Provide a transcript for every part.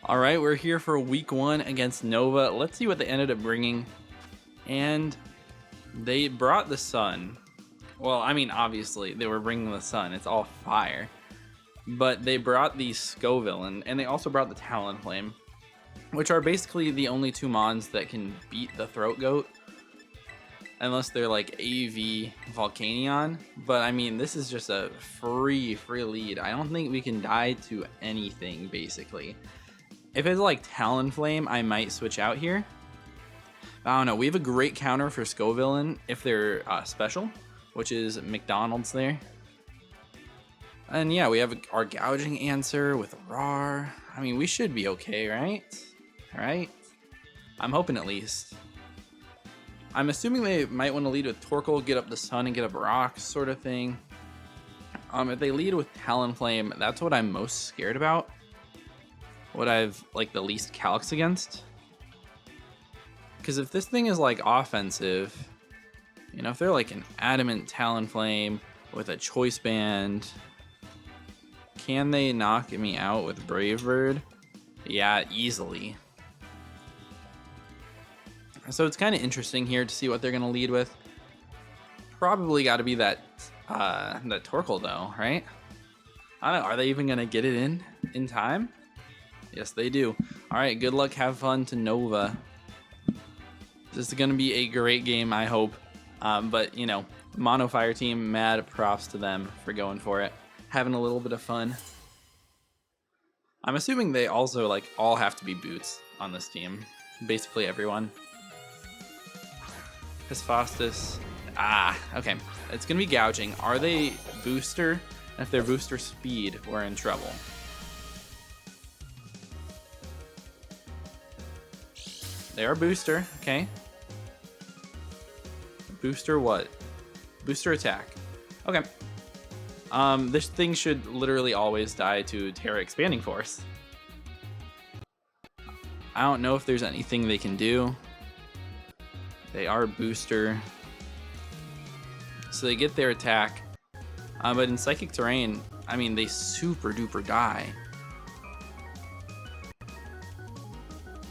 All right, we're here for week 1 against Nova. Let's see what they ended up bringing. And they brought the sun. Well, I mean, obviously, they were bringing the sun. It's all fire. But they brought the Scoville, and they also brought the Talonflame, which are basically the only 2 mons that can beat the Throat Goat. Unless they're like AV Volcanion. But, I mean, this is just a free lead. I don't think we can die to anything, basically. If it's like Talonflame, I might switch out here. I don't know. We have a great counter for Scoville if they're special, which is McDonald's there. And yeah, we have our gouging answer with RAR. I mean, we should be okay, right? Right? I'm hoping at least. I'm assuming they might want to lead with Torkoal, get up the sun and get up rocks sort of thing. If they lead with Talonflame, that's what I'm most scared about. What I've like the least calcs against. Because if this thing is like offensive, you know, if they're like an adamant Talonflame with a choice band, can they knock me out with Brave Bird? Yeah, easily. So it's kind of interesting here to see what they're going to lead with. Probably got to be that Torkoal though, right? I don't know. Are they even going to get it in time? Yes, they do. All right, good luck. Have fun to Nova. This is going to be a great game, I hope. But, you know, Mono Fire team, mad props to them for going for it. Having a little bit of fun. I'm assuming they also, like, all have to be boots on this team. Basically everyone. Hephaestus. Ah, okay. It's going to be gouging. Are they booster? And if they're booster speed, we're in trouble. They are booster, okay. Booster what? Booster attack. Okay. This thing should literally always die to Terra Expanding Force. I don't know if there's anything they can do. They are booster. So they get their attack. But in Psychic Terrain, I mean, they super duper die.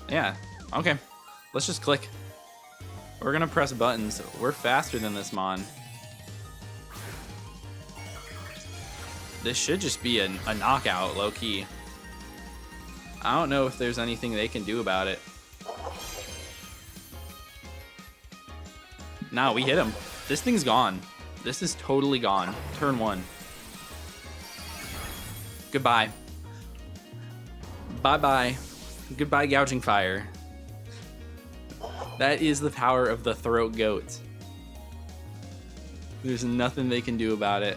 Yeah, okay. Let's just click. We're gonna press buttons. We're faster than this mon. This should just be a knockout, low-key. I don't know if there's anything they can do about it. Nah, we hit him. This thing's gone. This is totally gone. Turn 1. Goodbye. Bye-bye. Goodbye, Gouging Fire. That is the power of the Throat Goat. There's nothing they can do about it.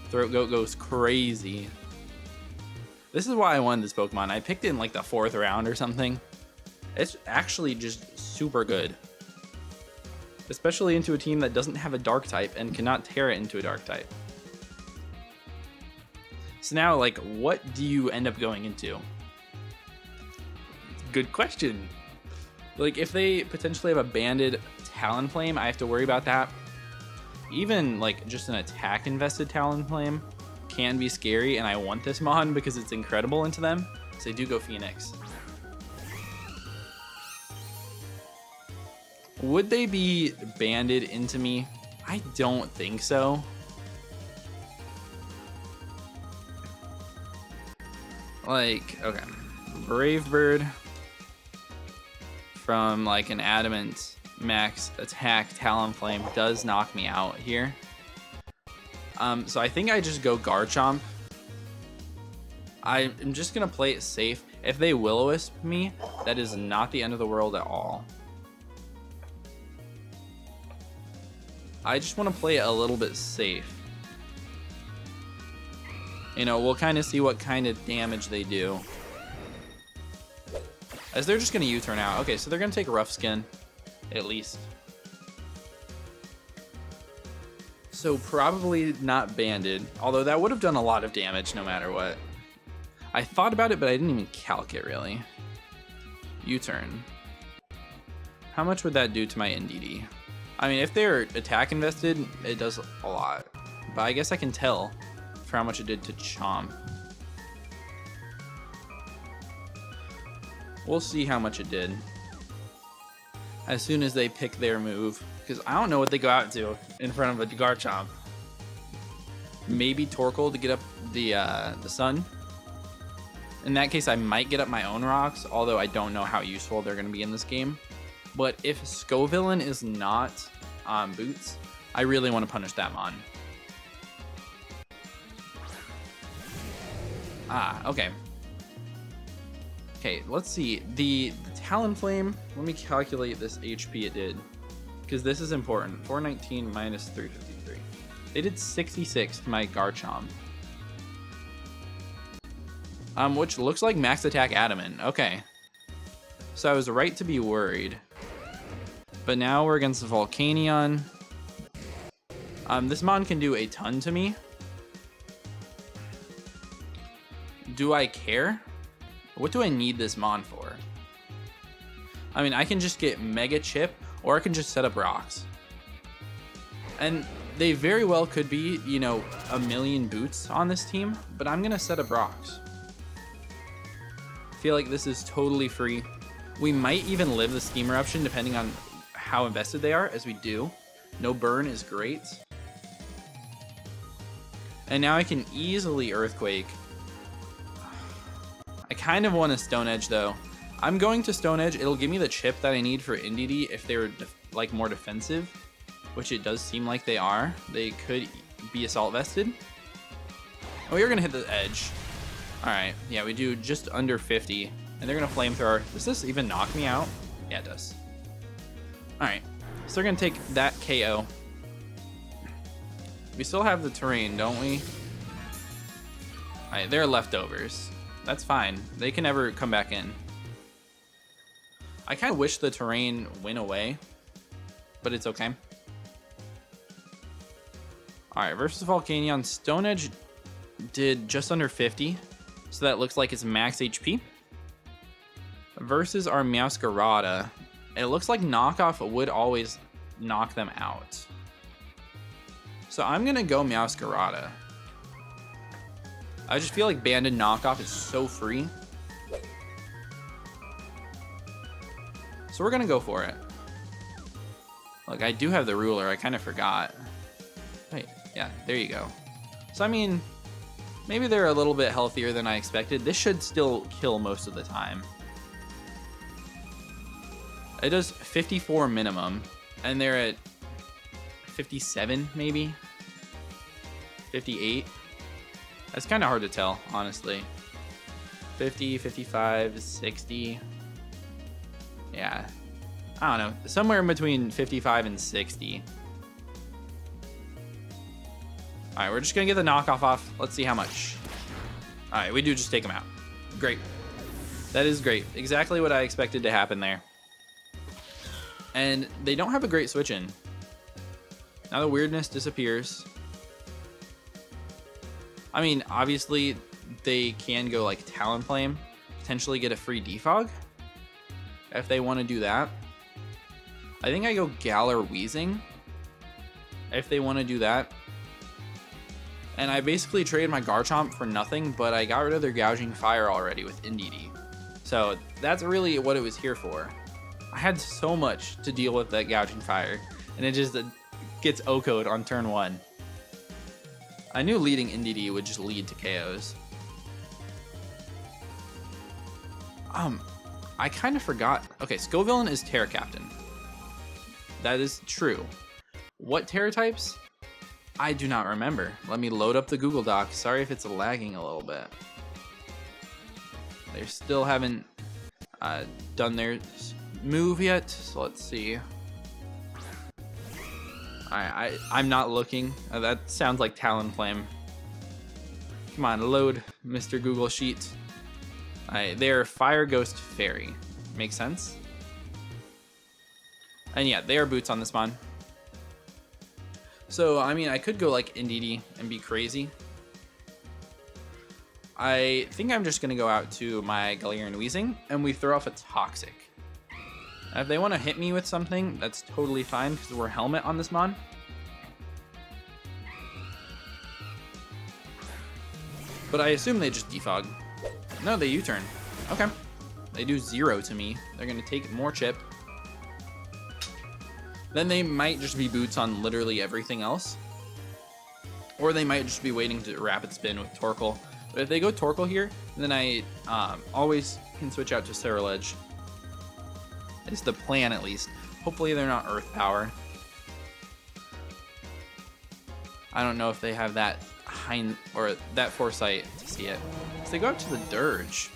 Throat Goat goes crazy. This is why I wanted this Pokemon. I picked it in like the 4th round or something. It's actually just super good. Especially into a team that doesn't have a Dark type and cannot tear it into a Dark type. So now, like, what do you end up going into? Good question. Like, if they potentially have a banded Talonflame, I have to worry about that. Even, like, just an attack-invested Talonflame can be scary, and I want this mon because it's incredible into them. So I do go Phoenix. Would they be banded into me? I don't think so. Like, okay. Brave Bird from like an adamant max attack Talonflame does knock me out here. So I think I just go Garchomp. I'm just gonna play it safe. If they Will-O-Wisp me, that is not the end of the world at all. I just want to play it a little bit safe. You know, we'll kind of see what kind of damage they do. As they're just going to U-turn out. Okay, so they're going to take Rough Skin, at least. So probably not banded, although that would have done a lot of damage no matter what. I thought about it, but I didn't even calc it, really. U-turn. How much would that do to my NDD? I mean, if they're attack invested, it does a lot. But I guess I can tell for how much it did to Chomp. We'll see how much it did as soon as they pick their move, because I don't know what they go out to in front of a Garchomp. Maybe Torkoal to get up the sun. In that case, I might get up my own rocks, although I don't know how useful they're going to be in this game. But if Scovillain is not on Boots, I really want to punish that Mon. Okay. Okay, let's see. The Talonflame, let me calculate this HP it did, because this is important. 419 minus 353. They did 66 to my Garchomp. Which looks like max attack Adamant. Okay. So I was right to be worried. But now we're against the Volcanion. This Mon can do a ton to me. Do I care? What do I need this Mon for? I mean, I can just get Mega Chip, or I can just set up rocks. And they very well could be, you know, a million boots on this team, but I'm gonna set up rocks. Feel like this is totally free. We might even live the Steam Eruption depending on how invested they are, as we do. No burn is great. And now I can easily Earthquake. I kind of want a Stone Edge though. I'm going to Stone Edge. It'll give me the chip that I need for Indeedee if they're like more defensive, which it does seem like they are. They could be Assault Vested. Oh, you're gonna hit the edge. All right, yeah, we do just under 50, and they're gonna Flamethrower. Does this even knock me out? Yeah, it does. All right, so they're gonna take that KO. We still have the terrain, don't we? All right, they're leftovers. That's fine. They can never come back in. I kind of wish the terrain went away, but it's okay. All right, versus Volcanion, Stone Edge did just under 50. So that looks like it's max HP. Versus our Meowscarada, it looks like knockoff would always knock them out. So I'm gonna go Meowscarada. I just feel like Banded knockoff is so free. So we're gonna go for it. Look, I do have the ruler, I kind of forgot. Wait, yeah, there you go. So I mean, maybe they're a little bit healthier than I expected. This should still kill most of the time. It does 54 minimum, and they're at 57 maybe? 58? That's kind of hard to tell, honestly. 50, 55, 60. Yeah. I don't know. Somewhere in between 55 and 60. Alright, we're just going to get the knockoff off. Let's see how much. Alright, we do just take them out. Great. That is great. Exactly what I expected to happen there. And they don't have a great switch in. Now the weirdness disappears. I mean, obviously, they can go like Talonflame, potentially get a free defog if they want to do that. I think I go Galar Weezing if they want to do that. And I basically traded my Garchomp for nothing, but I got rid of their Gouging Fire already with Indeedee. So that's really what it was here for. I had so much to deal with that Gouging Fire, and it just gets OHKO'd on turn 1. I knew leading Indeedee would just lead to KOs. I kind of forgot. Okay, Scovillain is Terra Captain. That is true. What Terra types? I do not remember. Let me load up the Google Doc. Sorry if it's lagging a little bit. They still haven't done their move yet, so let's see. I'm not looking. That sounds like Talonflame. Come on, load, Mr. Google Sheet. They're Fire Ghost Fairy. Makes sense. And yeah, they are Boots on this Mon. So, I mean, I could go like Indeedee and be crazy. I think I'm just going to go out to my Galarian Weezing, and we throw off a Toxic. If they want to hit me with something, that's totally fine, because we're Helmet on this Mon. But I assume they just defog. No, they U-turn. Okay. They do 0 to me. They're going to take more chip. Then they might just be boots on literally everything else. Or they might just be waiting to rapid spin with Torkoal. But if they go Torkoal here, then I always can switch out to Ceruledge. It's the plan, at least. Hopefully they're not Earth Power. I don't know if they have that that foresight to see it. So they go up to the Dirge.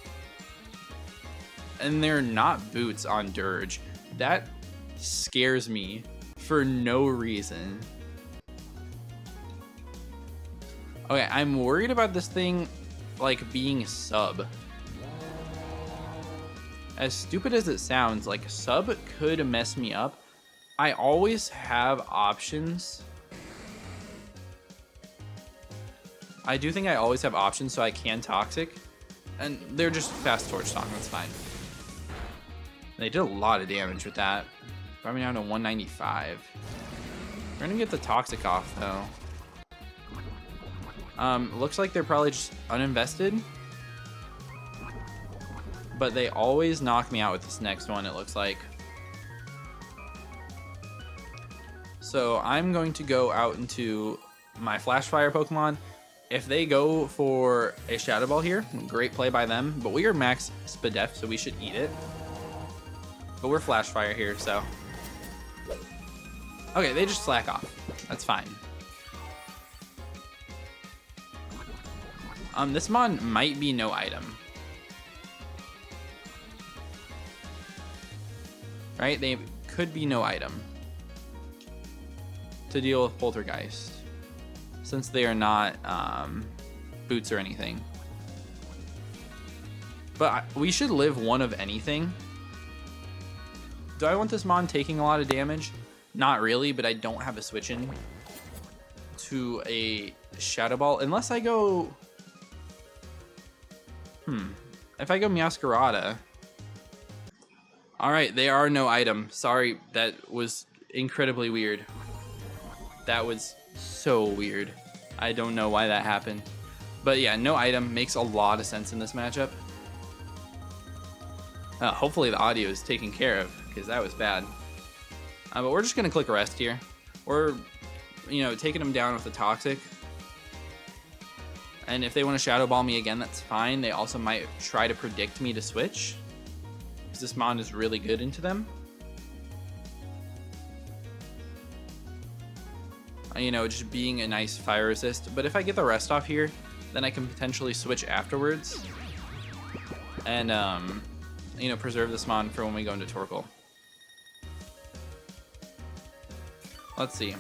And they're not boots on Dirge. That scares me for no reason. Okay, I'm worried about this thing like being sub. As stupid as it sounds, like sub could mess me up. I always have options. I do think I always have options, so I can toxic. And they're just fast torch talk, that's fine. They did a lot of damage with that. Brought me down to 195. We're gonna get the toxic off though. Looks like they're probably just uninvested. But they always knock me out with this next one, it looks like. So I'm going to go out into my Flash Fire Pokemon. If they go for a Shadow Ball here, great play by them. But we are max SPDF, so we should eat it. But we're Flash Fire here, so. Okay, they just slack off. That's fine. This mon might be no item. Right? They could be no item to deal with Poltergeist, since they are not boots or anything. But we should live one of anything. Do I want this mon taking a lot of damage? Not really, but I don't have a switch in to a Shadow Ball unless I go. If I go Meowscarada. Alright, they are no item. Sorry, that was incredibly weird. That was so weird. I don't know why that happened. But yeah, no item makes a lot of sense in this matchup. Hopefully the audio is taken care of, because that was bad. But we're just going to click rest here. We're, taking them down with the Toxic. And if they want to Shadow Ball me again, that's fine. They also might try to predict me to switch, because this mon is really good into them. Just being a nice fire resist. But if I get the rest off here, then I can potentially switch afterwards. And, preserve this mon for when we go into Torkoal. Let's see.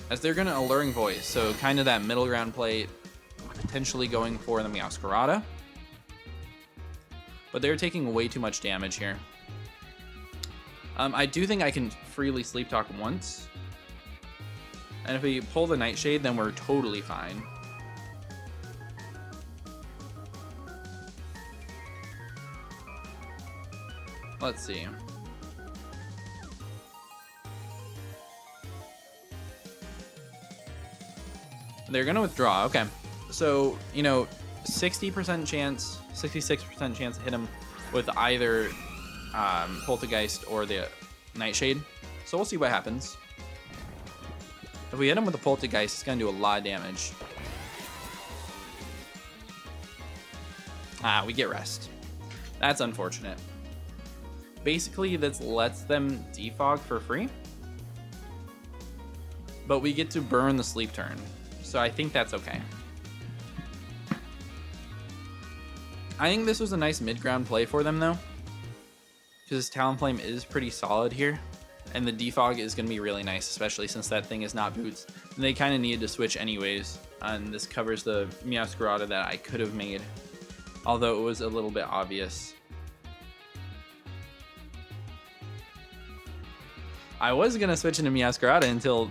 As they're going to Alluring Voice, so kind of that middle ground play, potentially going for the Meowscarada. But they're taking way too much damage here. I do think I can freely Sleep Talk once. And if we pull the Nightshade, then we're totally fine. Let's see. They're going to withdraw. Okay. So, 60% chance, 66% chance to hit him with either Poltergeist or the Nightshade. So we'll see what happens. If we hit him with the Poltergeist, it's going to do a lot of damage. We get rest. That's unfortunate. Basically, this lets them defog for free. But we get to burn the sleep turn. So I think that's okay. I think this was a nice mid-ground play for them, though. Because Talonflame is pretty solid here. And the defog is going to be really nice, especially since that thing is not boots. And they kind of needed to switch anyways. And this covers the Meowscarada that I could have made. Although it was a little bit obvious. I was going to switch into Meowscarada until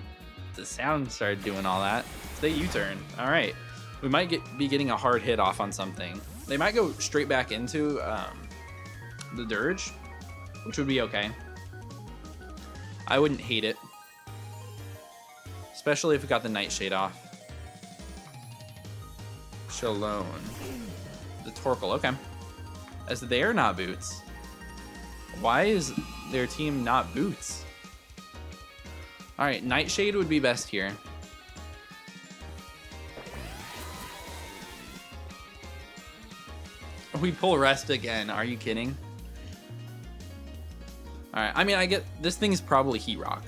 the sound started doing all that. They U-turn. All right. We might be getting a hard hit off on something. They might go straight back into the Dirge, which would be okay. I wouldn't hate it. Especially if we got the Nightshade off. Shalone. The Torkoal. Okay. As they're not Boots. Why is their team not Boots? Alright, Nightshade would be best here. We pull Rest again. Are you kidding? Alright, I mean, I get... This thing is probably Heat Rock.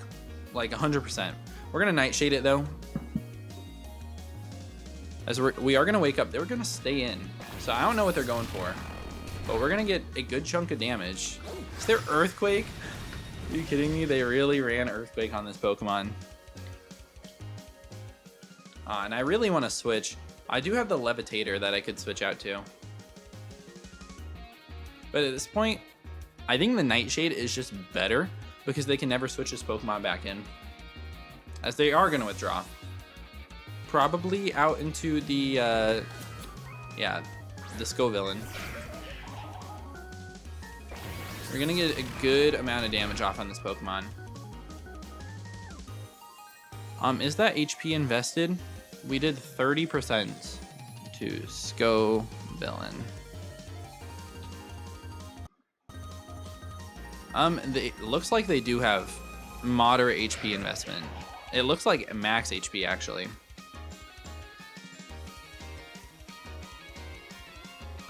Like, 100%. We're going to Nightshade it, though. As we are going to wake up. They're going to stay in. So I don't know what they're going for. But we're going to get a good chunk of damage. Is there Earthquake? Are you kidding me? They really ran Earthquake on this Pokemon. And I really want to switch. I do have the Levitator that I could switch out to. But at this point, I think the Nightshade is just better because they can never switch this Pokemon back in. As they are going to withdraw. Probably out into the, yeah, the Scovillain. We're going to get a good amount of damage off on this Pokemon. Is that HP invested? We did 30% to Scovillain. It looks like they do have moderate HP investment. It looks like max HP, actually.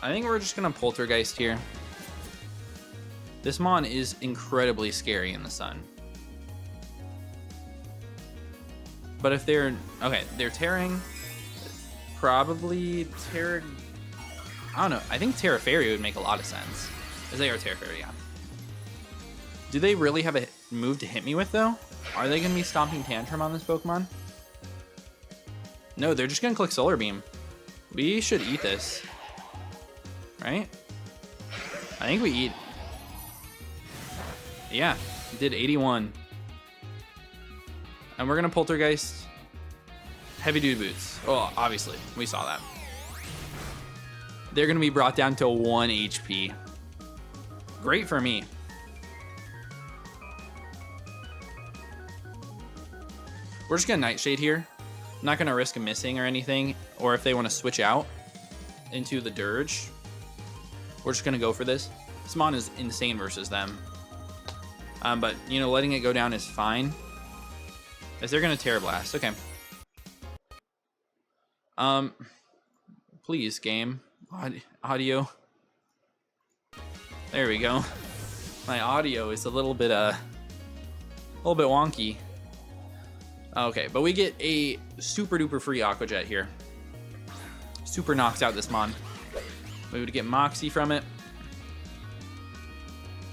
I think we're just going to Poltergeist here. This Mon is incredibly scary in the sun. But if they're... Okay, they're tearing. Probably Terra... I don't know. I think Terra Fairy would make a lot of sense. As they are Terra Fairy, yeah. Do they really have a move to hit me with, though? Are they going to be Stomping Tantrum on this Pokemon? No, they're just going to click Solar Beam. We should eat this. Right? I think we eat... Yeah, did 81. And we're going to Poltergeist. Heavy Duty Boots. Oh, obviously. We saw that. They're going to be brought down to 1 HP. Great for me. We're just going to Nightshade here. I'm not going to risk a missing or anything. Or if they want to switch out into the Dirge. We're just going to go for this. This Mon is insane versus them. But, you know, letting it go down is fine. As they're going to Terra Blast. Okay. Please, game. Audio. There we go. My audio is a little bit wonky. Okay, but we get a super duper free Aqua Jet here. Super knocks out this Mon. We would get Moxie from it.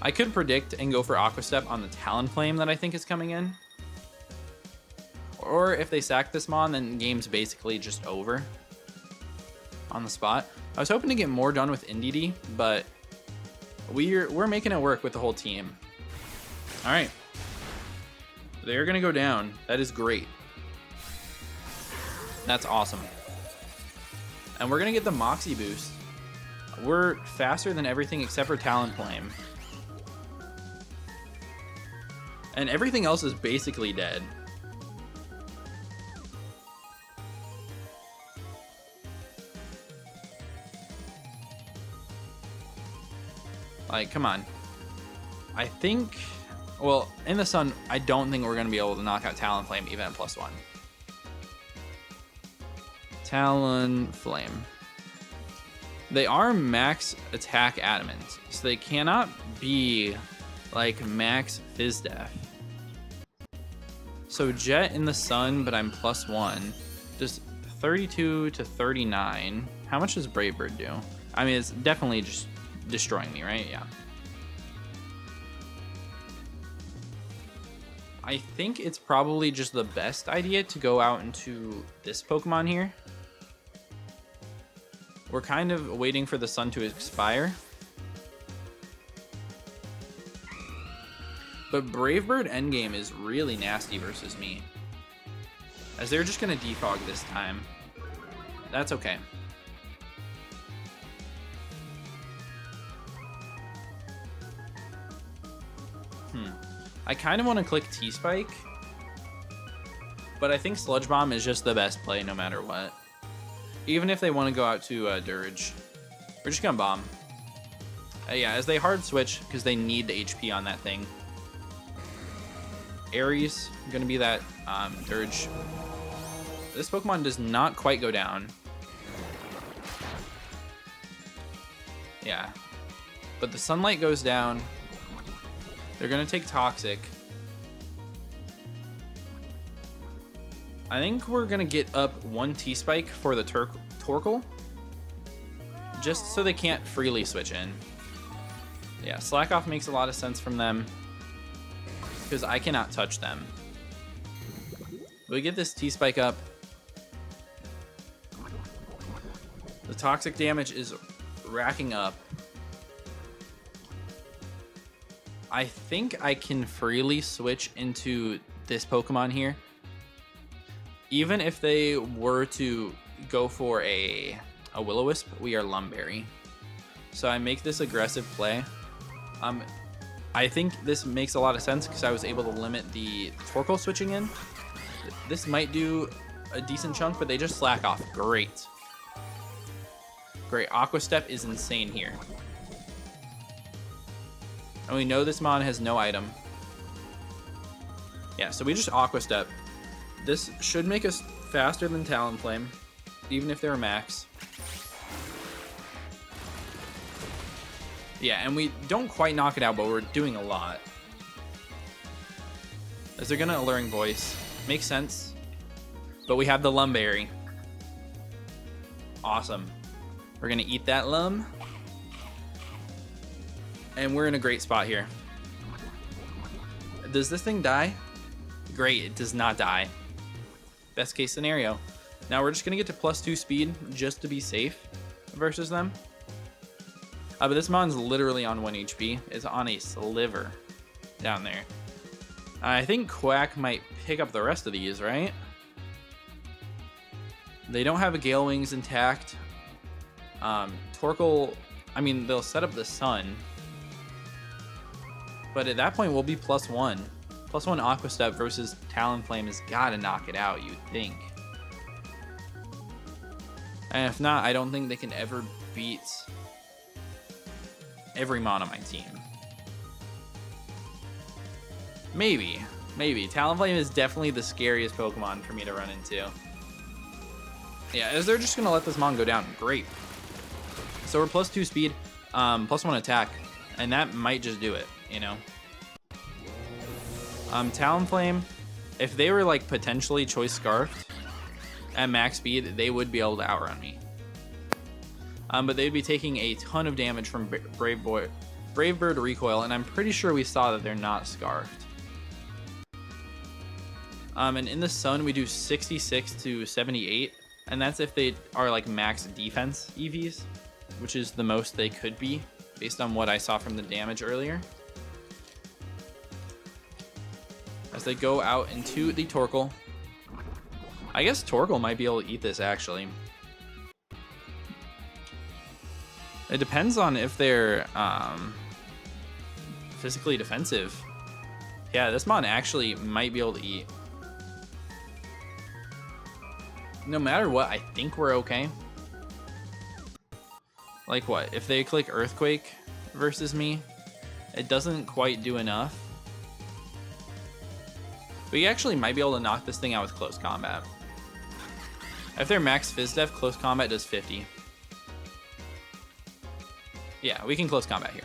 I could predict and go for Aqua Step on the Talonflame that I think is coming in. Or if they sack this Mon, then game's basically just over. On the spot. I was hoping to get more done with Indeedee, but we're making it work with the whole team. Alright. They're going to go down. That is great. That's awesome. And we're going to get the Moxie boost. We're faster than everything except for Talonflame. And everything else is basically dead. Like, come on. I think... Well, in the sun, I don't think we're going to be able to knock out Talonflame even at +1. Talonflame. They are max attack adamant, so they cannot be like max Fizz Def. So Jet in the sun, but I'm +1. Just 32 to 39. How much does Brave Bird do? I mean, it's definitely just destroying me, right? Yeah. I think it's probably just the best idea to go out into this Pokemon here. We're kind of waiting for the sun to expire. But Brave Bird endgame is really nasty versus me. As they're just going to defog this time. That's okay. I kind of want to click T-Spike. But I think Sludge Bomb is just the best play no matter what. Even if they want to go out to Dirge. We're just gonna bomb. Yeah, as they hard switch, because they need the HP on that thing. Aries, gonna be that Dirge. This Pokemon does not quite go down. Yeah. But the Sunlight goes down. They're gonna take Toxic. I think we're gonna get up 1 T-Spike for the Torkoal. Just so they can't freely switch in. Yeah, Slack Off makes a lot of sense from them. Because I cannot touch them. We get this T-Spike up. The toxic damage is racking up. I think I can freely switch into this Pokemon here. Even if they were to go for a Will-O-Wisp, we are Lumberry. So I make this aggressive play. I think this makes a lot of sense because I was able to limit the Torkoal switching in. This might do a decent chunk, but they just slack off. Great. Great. Aqua Step is insane here. And we know this Mon has no item. Yeah, so we just Aqua Step. This should make us faster than Talonflame, even if they're max. Yeah, and we don't quite knock it out, but we're doing a lot. As they're gonna Alluring Voice. Makes sense. But we have the Lumberry. Awesome. We're gonna eat that Lum. And we're in a great spot here. Does this thing die? Great, it does not die. Best case scenario. Now we're just gonna get to +2 speed just to be safe versus them. But this Mon's literally on 1 HP. It's on a sliver down there. I think Quack might pick up the rest of these, right? They don't have a Gale Wings intact. Torkoal, I mean, they'll set up the Sun. But at that point, we'll be +1. +1 Aqua Step versus Talonflame has got to knock it out, you'd think. And if not, I don't think they can ever beat every Mon on my team. Maybe. Talonflame is definitely the scariest Pokemon for me to run into. Yeah, as they're just going to let this Mon go down. Great. So we're +2 speed, +1 attack, and that might just do it, you know? Talonflame, if they were like potentially Choice Scarfed at max speed, they would be able to outrun me. But they'd be taking a ton of damage from Brave Bird Recoil, and I'm pretty sure we saw that they're not Scarfed. And in the Sun, we do 66 to 78, and that's if they are like max defense EVs, which is the most they could be, based on what I saw from the damage earlier. As they go out into the Torkoal. I guess Torkoal might be able to eat this, actually. It depends on if they're physically defensive. Yeah, this Mon actually might be able to eat. No matter what, I think we're okay. Like what? If they click Earthquake versus me, it doesn't quite do enough. But you actually might be able to knock this thing out with Close Combat. If they're max Phys Def, Close Combat does 50. Yeah, we can Close Combat here.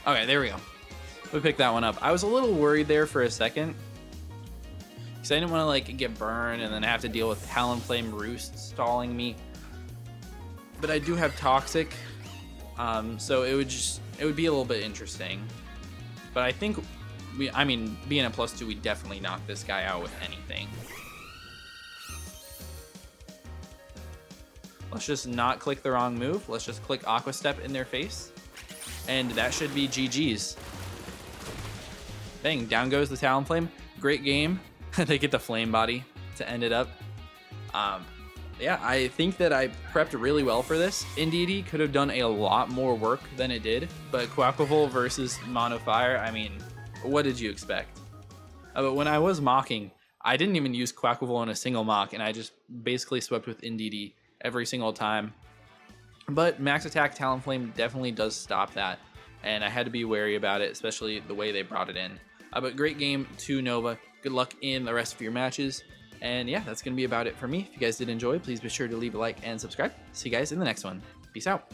Okay, there we go. We picked that one up. I was a little worried there for a second, because I didn't want to like get burned and then have to deal with Talonflame Roost stalling me. But I do have Toxic, so it would be a little bit interesting. But I think being a +2, we definitely knock this guy out with anything. Let's just not click the wrong move. Let's just click Aqua Step in their face, and that should be GG's. Dang, down goes the Talonflame. Great game. They get the Flame Body to end it up. Yeah, I think that I prepped really well for this. Indeedee could have done a lot more work than it did, but QUAQUAVAL versus Mono Fire, I mean, what did you expect? But when I was mocking, I didn't even use QUAQUAVAL in a single mock, and I just basically swept with Indeedee. every single time. But Max Attack Talonflame definitely does stop that, and I had to be wary about it, especially the way they brought it in. But great game to Nova. Good luck in the rest of your matches. And yeah, that's going to be about it for me. If you guys did enjoy, please be sure to leave a like and subscribe. See you guys in the next one. Peace out.